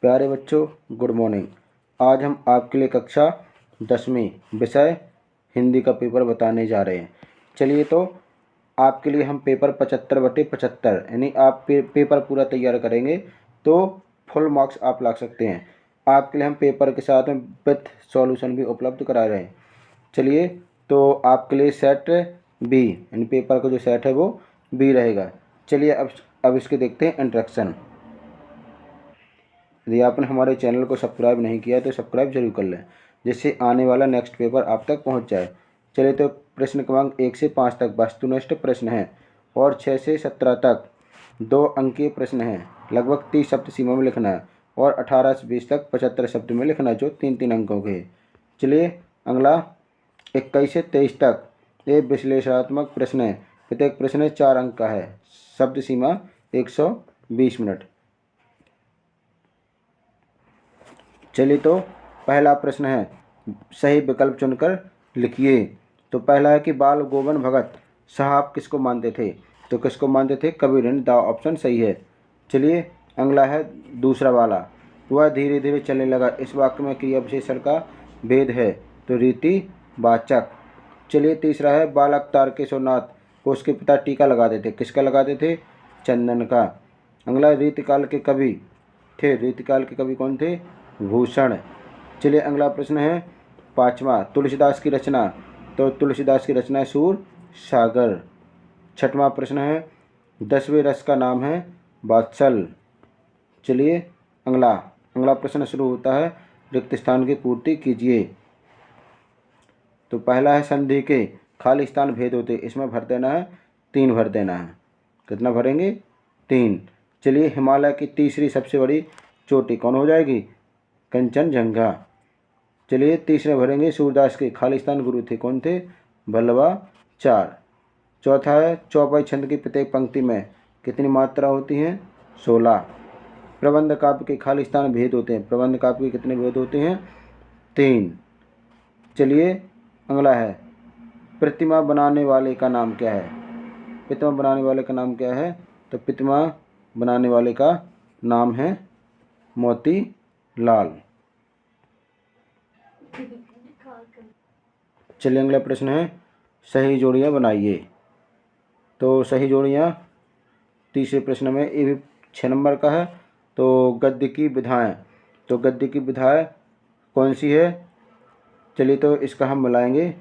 प्यारे बच्चों, good morning. आज हम आपके लिए कक्षा 10वीं विषय हिंदी का पेपर बताने जा रहे हैं। चलिए, तो आपके लिए हम पेपर 75/75 यानी आप पेपर पूरा तैयार करेंगे तो फुल मार्क्स आप ला सकते हैं। आपके लिए हम पेपर के साथ में विथ सॉल्यूशन भी उपलब्ध करा रहे हैं। चलिए, तो आपके लिए सेट बी यानी पेपर का जो सेट है वो बी रहेगा। चलिए, अब इसके देखते हैं इंट्रोडक्शन। यदि आपने हमारे चैनल को सब्सक्राइब नहीं किया तो सब्सक्राइब जरूर कर लें, जिससे आने वाला नेक्स्ट पेपर आप तक पहुंच जाए। चलिए, तो प्रश्न क्रमांक 1 से 5 तक वस्तुनिष्ठ प्रश्न हैं और 6 से 17 तक 2 अंकीय प्रश्न हैं। लगभग 30 शब्द सीमा में लिखना है और 18 से 20 तक 75 शब्द में लिखना है, जो 3-3 अंकों के। चलिए, अगला 21 से 23 तक ये विश्लेषणात्मक प्रश्न है। प्रत्येक प्रश्न 4 अंक का है। शब्द सीमा 120 मिनट। चलिए, तो पहला प्रश्न है, सही विकल्प चुनकर लिखिए। तो पहला है कि बाल गोवन भगत साहब किसको मानते थे? तो किसको मानते थे? कबीर। द ऑप्शन सही है। चलिए, अगला है दूसरा वाला, वह धीरे धीरे चलने लगा। इस वाक्य में क्रिया विशेषण का भेद है, तो रीतिवाचक। चलिए, तीसरा है, बालक तारकेश्वरनाथ को उसके पिता टीका लगाते थे। किसका लगाते थे? चंदन का। अगला, रीतिकाल के कवि थे। रीतिकाल के कवि कौन थे? भूषण। चलिए, अगला प्रश्न है पाँचवा, तुलसीदास की रचना। तो तुलसीदास की रचना है सूर सागर। छठवां प्रश्न है, 10वें रस का नाम है वात्सल। चलिए, अगला प्रश्न शुरू होता है, रिक्त स्थान की पूर्ति कीजिए। तो पहला है, संधि के खाली स्थान भेद होते। इसमें भर देना है 3 भर देना है। कितना भरेंगे? 3। चलिए, हिमालय की तीसरी सबसे बड़ी चोटी कौन हो जाएगी? कंचनजंगा। चलिए, तीसरे भरेंगे, सूरदास के खाली स्थान गुरु थे। कौन थे? वल्लभाचार्य। चौथा है, चौपाई छंद की प्रत्येक पंक्ति में कितनी मात्रा होती हैं? 16। प्रबंध काव्य के खाली स्थान भेद होते हैं। प्रबंध काव्य के कितने भेद होते हैं? 3। चलिए, अगला है, प्रतिमा बनाने वाले का नाम क्या है? प्रतिमा बनाने वाले का नाम क्या है? तो प्रतिमा बनाने वाले का नाम है मोतीलाल। चलिए, अगला प्रश्न है, सही जोड़ियाँ बनाइए। तो सही जोड़ियाँ तीसरे प्रश्न में, ये भी 6 नंबर का है। तो गद्य की विधाएं। तो गद्य की विधाएं कौन सी है? चलिए, तो इसका हम मिलाएंगे।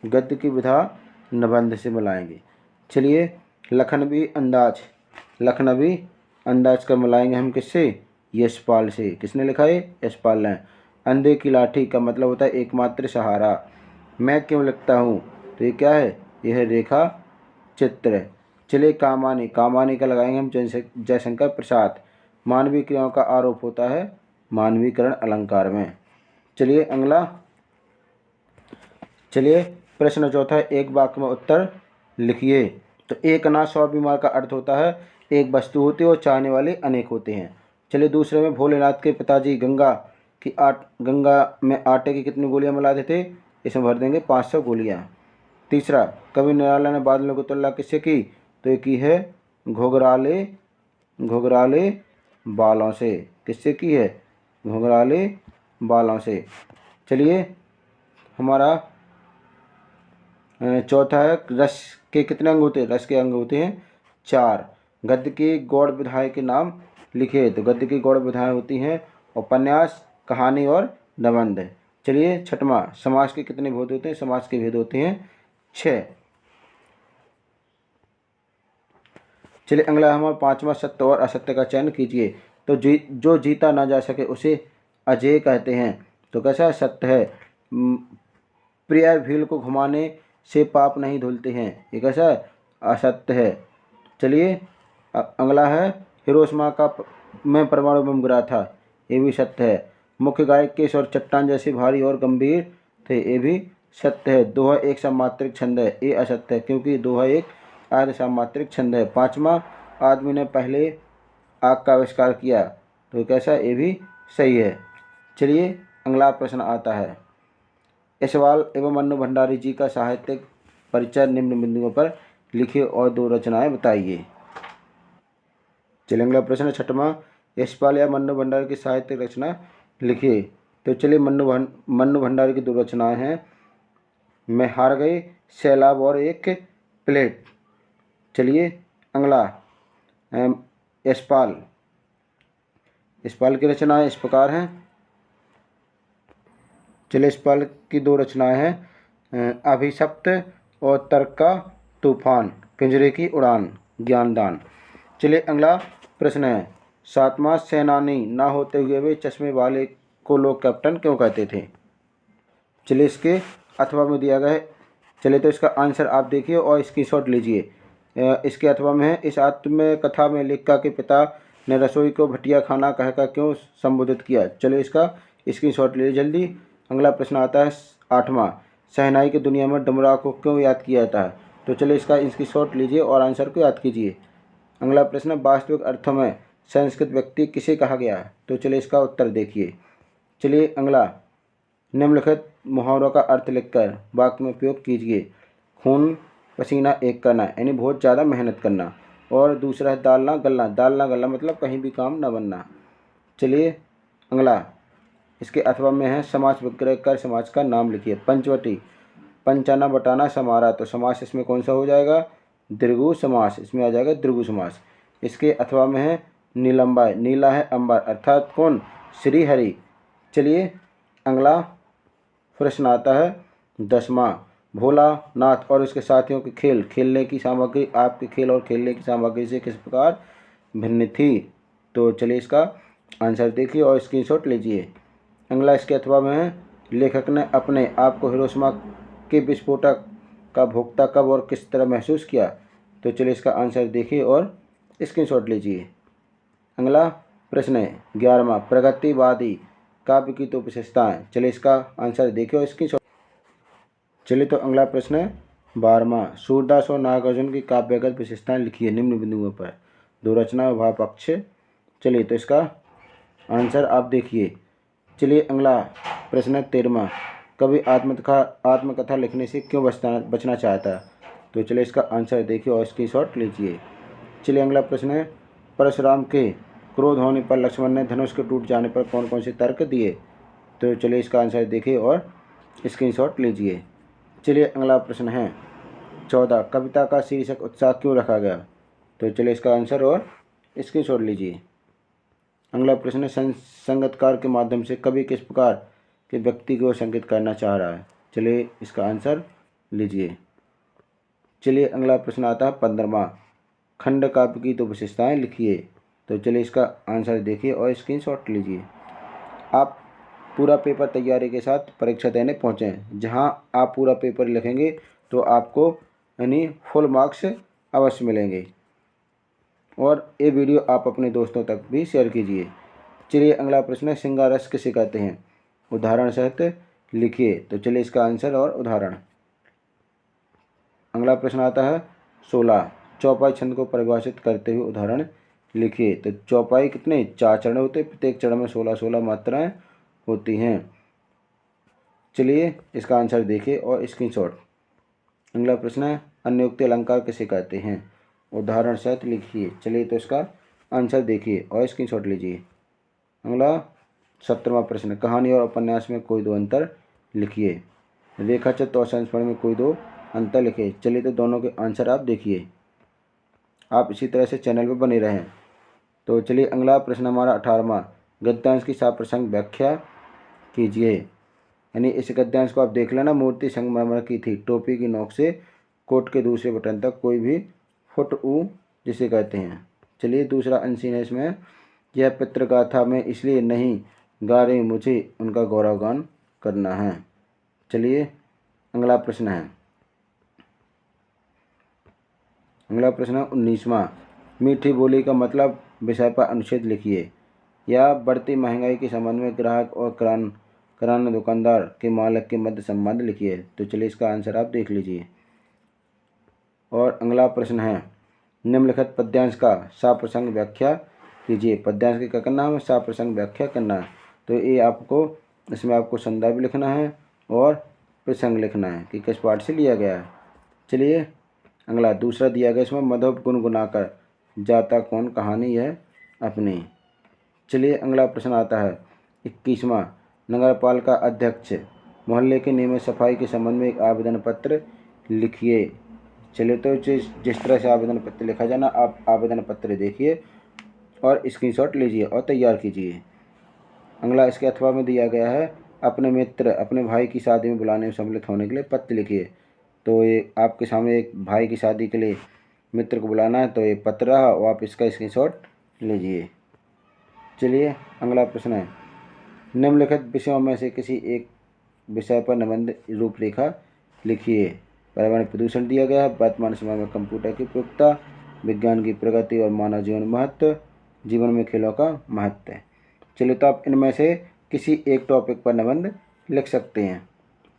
गद्य की विधा निबंध से मिलाएंगे। चलिए, लखनवी अंदाज। लखनवी अंदाज का मिलाएंगे हम किससे? यशपाल से। किसने लिखा है? यशपाल ने। अंधे की लाठी का मतलब होता है एकमात्र सहारा। मैं क्यों लिखता हूँ? तो ये क्या है? यह है रेखा चित्र। चलिए, कामानी। कामानी का लगाएंगे हम जयशंकर प्रसाद। मानवीय क्रियाओं का आरोप होता है मानवीकरण अलंकार में। चलिए, अगला। चलिए, प्रश्न चौथा, एक वाक्य में उत्तर लिखिए। तो एक अनाज 100 बीमार का अर्थ होता है एक वस्तु होती है और चाहने वाले अनेक होते हैं। चलिए, दूसरे में, भोलेनाथ के पिताजी गंगा में आटे की कितनी गोलियां मिलाते थे? इसमें भर देंगे 500 गोलियां। तीसरा, कवि निराला ने बादलों की तुलना किससे की? तो ये की है घुघराले बालों से। किससे की है? घुघराले बालों से। चलिए, हमारा चौथा है, रस के कितने अंग होते हैं? रस के अंग होते हैं 4। गद्य की गौड़ विधाएं के नाम लिखिए। तो गद्य की गौड़ विधाएं होती हैं उपन्यास, कहानी और निबंध। चलिए, छठवां, समास के कितने भेद होते हैं? समास के भेद होते हैं 6। चलिए, अगला हमारा पांचवा, सत्य और असत्य का चयन कीजिए। तो जो जीता ना जा सके उसे अजेय कहते हैं। तो कैसा सत्य है? प्रिय भील को घुमाने से पाप नहीं धुलते हैं। ये कैसा है? असत्य है। चलिए, अगला है, हिरोशिमा में परमाणु बम गिरा था। ये भी सत्य है। मुख्य गायक के स्वर चट्टान जैसे भारी और गंभीर थे। ये भी सत्य है। दोहा एक सामात्रिक छंद है। ये असत्य है, क्योंकि दोहा एक आर्य सामात्रिक छंद है। पांचवा, आदमी ने पहले आग का आविष्कार किया। तो कैसा? ये भी सही है। चलिए, अगला प्रश्न आता है, यशपाल एवं मन्नू भंडारी जी का साहित्यिक परिचय निम्न बिंदुओं पर लिखिए और 2 रचनाएं बताइए। चलिए अगला प्रश्न है छठवां, यशपाल या मन्नू भंडार की साहित्यिक रचना लिखिए। तो चलिए मन्नू भंडार की 2 रचनाएं हैं, मैं हार गई, सैलाब और एक प्लेट। चलिए अगला यशपाल की रचनाएं इस प्रकार हैं। चलिए यशपाल की 2 रचनाएं हैं, अभिशप्त और तर्क का तूफान, पिंजरे की उड़ान, ज्ञानदान। चलिए अगला प्रश्न है 7वां, सेनानी ना होते हुए वे चश्मे वाले को लोग कैप्टन क्यों कहते थे। चलिए इसके अथवा में दिया गया है। चलिए तो इसका आंसर आप देखिए और स्क्रीनशॉट लीजिए। इसके अथवा में है, इस आत्मकथा में लेखिका के पिता ने रसोई को भटिया खाना कहकर क्यों संबोधित किया। चलिए इसका स्क्रीनशॉट लीजिए जल्दी। अगला प्रश्न आता है 8वां, शहनाई की दुनिया में डुमराव को क्यों याद किया जाता है। तो चलिए इसका स्क्रीनशॉट लीजिए और आंसर को याद कीजिए। अगला प्रश्न, वास्तविक अर्थों में संस्कृत व्यक्ति किसे कहा गया है। तो चलिए इसका उत्तर देखिए। चलिए अगला, निम्नलिखित मुहावरों का अर्थ लिखकर वाक्य में उपयोग कीजिए। खून पसीना एक करना यानी बहुत ज़्यादा मेहनत करना, और दूसरा है दाल ना गलना मतलब कहीं भी काम ना बनना। चलिए अगला, इसके अथवा में है, समास विग्रह कर समाज का नाम लिखिए। पंचवटी, पंचाना बटाना समारा, तो समास इसमें कौन सा हो जाएगा, दीर्घु समास, इसमें आ जाएगा दीर्घु समास। इसके अथवा में है नीलंबाय, नीला है अंबर अर्थात कौन, श्री हरि। चलिए अगला प्रश्न आता है 10वां, भोलानाथ और उसके साथियों के खेल खेलने की सामग्री आपके खेल और खेलने की सामग्री से किस प्रकार भिन्न थी। तो चलिए इसका आंसर देखिए और स्क्रीनशॉट लीजिए। अगला इसके अथवा में है, लेखक ने अपने आप को हिरोशिमा के विस्फोटक का भोक्ता कब और किस तरह महसूस किया। तो चलिए इसका आंसर देखिए और स्क्रीनशॉट लीजिए। अगला प्रश्न है 11वां, प्रगतिवादी काव्य की 2 विशेषताएं। चलिए इसका आंसर देखिए और स्क्रीनशॉट। चलिए तो अगला प्रश्न है 12वां, सूरदास और नागार्जुन की काव्यगत विशेषताएं लिखिए निम्न बिंदुओं पर। 2 रचना भाव पक्ष। चलिए तो इसका आंसर आप देखिए। चलिए अगला प्रश्न है 13वां, कवि आत्मकथा लिखने से क्यों बचना चाहता है। तो चलिए इसका आंसर देखिए और स्क्रीनशॉट लीजिए। चलिए अगला प्रश्न है, परशुराम के क्रोध होने पर लक्ष्मण ने धनुष के टूट जाने पर कौन कौन से तर्क दिए। तो चलिए इसका आंसर देखिए और स्क्रीनशॉट लीजिए। चलिए अगला प्रश्न है 14, कविता का शीर्षक उत्साह क्यों रखा गया। तो चलिए इसका आंसर और स्क्रीनशॉट लीजिए। अगला प्रश्न है, संगीतकार के माध्यम से कवि किस प्रकार के व्यक्ति को संकेत करना चाह रहा है। चलिए इसका आंसर लीजिए। चलिए अगला प्रश्न आता है 15वां, खंड काव्य की 2 विशेषताएं लिखिए। तो चलिए इसका आंसर देखिए और स्क्रीनशॉट लीजिए। आप पूरा पेपर तैयारी के साथ परीक्षा देने पहुँचें, जहां आप पूरा पेपर लिखेंगे तो आपको यानी फुल मार्क्स अवश्य मिलेंगे। और ये वीडियो आप अपने दोस्तों तक भी शेयर कीजिए। चलिए अगला प्रश्न है, श्रृंगार रस किसे कहते हैं, उदाहरण सहित लिखिए। तो चलिए इसका आंसर और उदाहरण। अगला प्रश्न आता है 16, चौपाई छंद को परिभाषित करते हुए उदाहरण लिखिए। तो चौपाई कितने 4 चरण होते हैं, प्रत्येक चरण में 16-16 मात्राएं होती हैं। चलिए इसका आंसर देखिए और स्क्रीनशॉट। अगला प्रश्न है, अन्योक्ति अलंकार किसे कहते हैं, उदाहरण सहित लिखिए। चलिए तो इसका आंसर देखिए और स्क्रीनशॉट लीजिए। अगला 17वां प्रश्न, कहानी और उपन्यास में कोई 2 अंतर लिखिए। रेखाचित्र और संस्मरण में कोई 2 अंतर लिखिए। चलिए तो दोनों के आंसर आप देखिए। आप इसी तरह से चैनल पर बने रहें। तो चलिए अगला प्रश्न हमारा 18वां, गद्यांश की साप्रसंग व्याख्या कीजिए। यानी इस गद्यांश को आप देख लेना, मूर्ति संगमरमर की थी, टोपी की नोक से कोट के दूसरे बटन तक कोई भी फुट ऊ जिसे कहते हैं। चलिए दूसरा अनसीन है इसमें, यह पितृगाथा में इसलिए नहीं गा रही, मुझे उनका गौरवगान करना है। चलिए अगला प्रश्न है 19वां, मीठी बोली का मतलब विषय पर अनुच्छेद लिखिए। या बढ़ती महंगाई के संबंध में ग्राहक और किराना दुकानदार के मालिक के मध्य संबंध लिखिए। तो चलिए इसका आंसर आप देख लीजिए। और अगला प्रश्न है, निम्नलिखित पद्यांश का साप्रसंग व्याख्या कीजिए। पद्यांश के क्या करना है, साप्रसंग व्याख्या करना है। तो ये आपको इसमें आपको संदर्भ लिखना है और प्रसंग लिखना है कि किस पाठ से लिया गया है। चलिए अगला दूसरा दिया गया, इसमें मधुर गुनगुनाकर जाता कौन कहानी है अपनी। चलिए अगला प्रश्न आता है 21वां। नगरपालिका अध्यक्ष मोहल्ले के नियमित सफाई के संबंध में एक आवेदन पत्र लिखिए। चलिए तो जिस तरह से आवेदन पत्र लिखा जाना, आप आवेदन पत्र देखिए और स्क्रीनशॉट लीजिए और तैयार कीजिए। अगला इसके अथवा में दिया गया है, अपने मित्र अपने भाई की शादी में बुलाने में सम्मिलित होने के लिए पत्र लिखिए। तो ये आपके सामने एक भाई की शादी के लिए मित्र को बुलाना है, तो ये पत्र रहा और आप इसका स्क्रीनशॉट लीजिए। चलिए अगला प्रश्न है, निम्नलिखित विषयों में से किसी एक विषय पर निबंध रूपरेखा लिखिए। पर्यावरण प्रदूषण दिया गया है, वर्तमान समय में कंप्यूटर की उपयोगिता, विज्ञान की प्रगति और मानव जीवन महत्व, जीवन में खेलों का महत्व। चलिए तो आप इनमें से किसी एक टॉपिक पर निबंध लिख सकते हैं।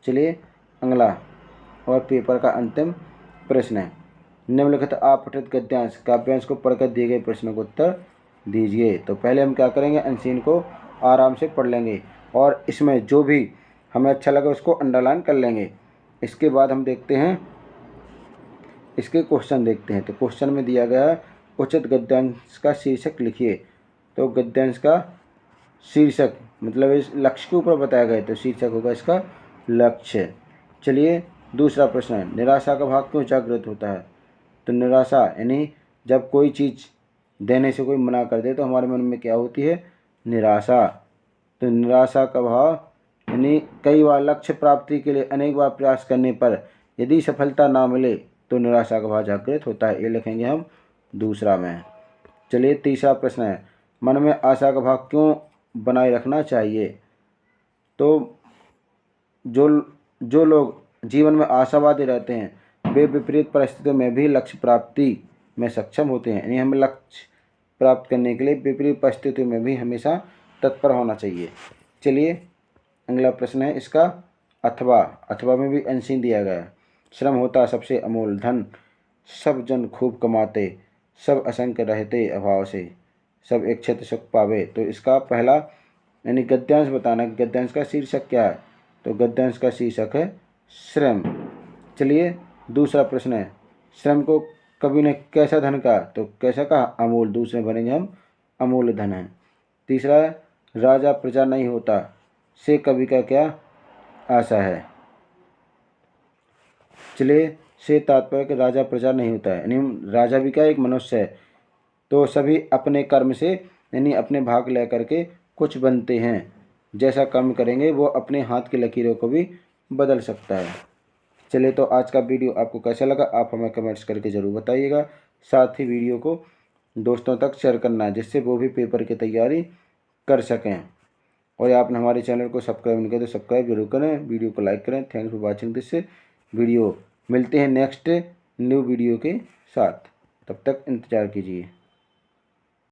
चलिए अगला और पेपर का अंतिम प्रश्न है, निम्नलिखित अपठित गद्यांश काव्यांश को पढ़कर दिए गए प्रश्नों को उत्तर दीजिए। तो पहले हम क्या करेंगे, अनसीन को आराम से पढ़ लेंगे और इसमें जो भी हमें अच्छा लगे उसको अंडरलाइन कर लेंगे। इसके बाद हम देखते हैं इसके क्वेश्चन देखते हैं। तो क्वेश्चन में दिया गया है, उचित गद्यांश का शीर्षक लिखिए। तो गद्यांश का शीर्षक मतलब इस लक्ष्य के ऊपर बताया गया है, तो शीर्षक होगा इसका लक्ष्य। चलिए दूसरा प्रश्न है, निराशा का भाव क्यों जागृत होता है। तो निराशा यानी जब कोई चीज़ देने से कोई मना कर दे तो हमारे मन में क्या होती है, निराशा। तो निराशा का भाव यानी कई बार लक्ष्य प्राप्ति के लिए अनेक बार प्रयास करने पर यदि सफलता ना मिले तो निराशा का भाव जागृत होता है। ये लिखेंगे हम दूसरा में। चलिए तीसरा प्रश्न है, मन में आशा का भाव क्यों बनाए रखना चाहिए। तो जो लोग जीवन में आशावादी रहते हैं वे विपरीत परिस्थितियों में भी लक्ष्य प्राप्ति में सक्षम होते हैं। यानी हमें लक्ष्य प्राप्त करने के लिए विपरीत परिस्थितियों में भी हमेशा तत्पर होना चाहिए। चलिए अगला प्रश्न है इसका अथवा में भी अनसीन दिया गया है, श्रम होता सबसे अमूल धन, सब जन खूब कमाते, सब असंख्य रहते अभाव से, सब एक क्षेत्र सुख पावे। तो इसका पहला यानी गद्यांश बताना कि गद्यांश का शीर्षक क्या है। तो गद्यांश का शीर्षक है श्रम। चलिए दूसरा प्रश्न है, श्रम को कवि ने कैसा धन कहा। तो कैसा कहा, अमूल। दूसरे बनेंगे हम अमूल्य धन है। तीसरा है, राजा प्रजा नहीं होता से कवि का क्या आशा है। चलिए से तात्पर्य कि राजा प्रजा नहीं होता है, यानी राजा भी क्या एक मनुष्य है। तो सभी अपने कर्म से यानी अपने भाग लेकर के कुछ बनते हैं, जैसा कर्म करेंगे वो अपने हाथ की लकीरों को भी बदल सकता है। चलिए तो आज का वीडियो आपको कैसा लगा आप हमें कमेंट्स करके ज़रूर बताइएगा। साथ ही वीडियो को दोस्तों तक शेयर करना है जिससे वो भी पेपर की तैयारी कर सकें। और आपने हमारे चैनल को सब्सक्राइब नहीं किया तो सब्सक्राइब जरूर करें, वीडियो को लाइक करें। Thanks for watching this video. मिलते हैं नेक्स्ट न्यू वीडियो के साथ, तब तक इंतज़ार कीजिए।